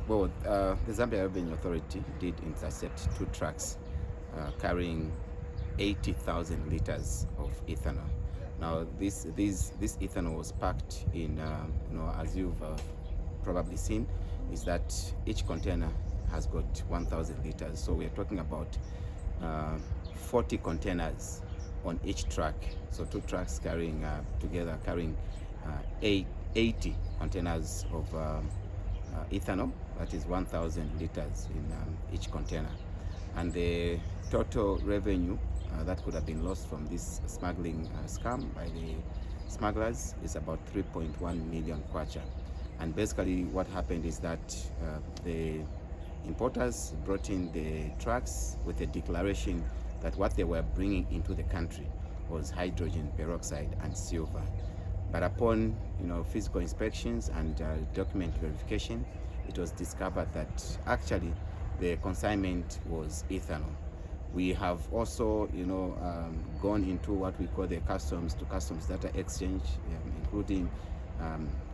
Well, the Zambia Revenue Authority did intercept two trucks carrying 80,000 liters of ethanol. Now, this ethanol was packed in, as you've probably seen, is that each container has got 1,000 liters. So we're talking about uh, 40 containers on each truck. So two trucks carrying together carrying 80 containers of ethanol, that is 1,000 liters in each container. And the total revenue that could have been lost from this smuggling scam by the smugglers is about 3.1 million kwacha. And basically what happened is that the importers brought in the trucks with a declaration that what they were bringing into the country was hydrogen peroxide and silver. But upon physical inspections and document verification, it was discovered that actually the consignment was ethanol. We have also gone into what we call the customs to customs data exchange, including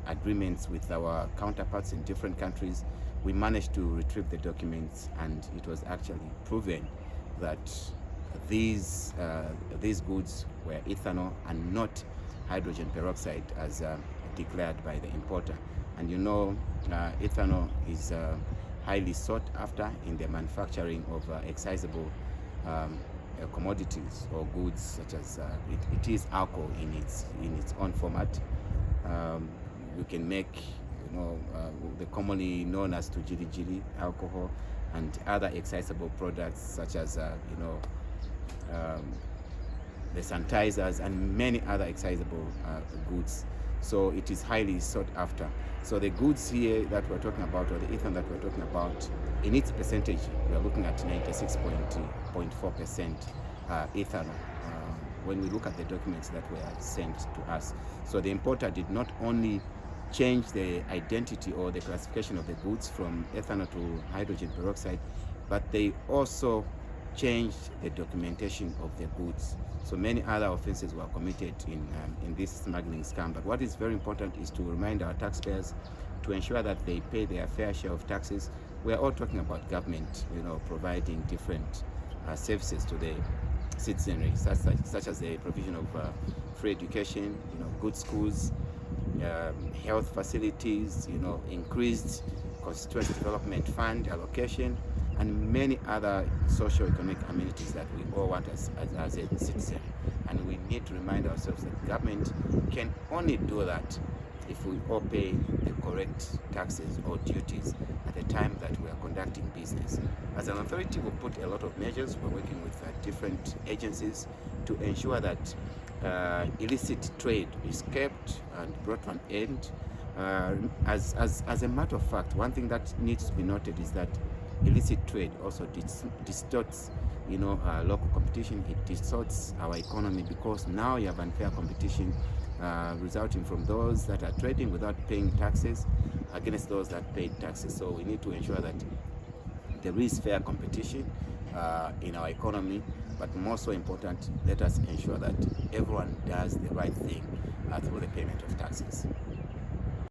agreements with our counterparts in different countries. We managed to retrieve the documents, and it was actually proven that these goods were ethanol and not hydrogen peroxide as declared by the importer. And ethanol is highly sought after in the manufacturing of excisable commodities or goods, such as it is alcohol in its own format. We can make the commonly known as tujili alcohol and other excisable products such as the sanitizers and many other excisable goods. So it is highly sought after. So the goods here that we're talking about, or the ethanol that we're talking about, in its percentage, we're looking at 96.4% ethanol when we look at the documents that were sent to us. So the importer did not only change the identity or the classification of the goods from ethanol to hydrogen peroxide, but they also changed the documentation of the goods. So many other offenses were committed in this smuggling scam. But what is very important is to remind our taxpayers to ensure that they pay their fair share of taxes. We are all talking about government, providing different services to the citizenry, such as the provision of free education, good schools, health facilities, increased constituency development fund allocation, and many other socio-economic amenities that we all want as a citizen. And we need to remind ourselves that government can only do that if we all pay the correct taxes or duties at the time that we are conducting business. As an authority, we put a lot of measures. We're working with different agencies to ensure that illicit trade is kept and brought to an end. As a matter of fact, one thing that needs to be noted is that illicit trade also distorts local competition. It distorts our economy, because now you have unfair competition resulting from those that are trading without paying taxes against those that pay taxes. So we need to ensure that there is fair competition in our economy, but more so important, let us ensure that everyone does the right thing through the payment of taxes.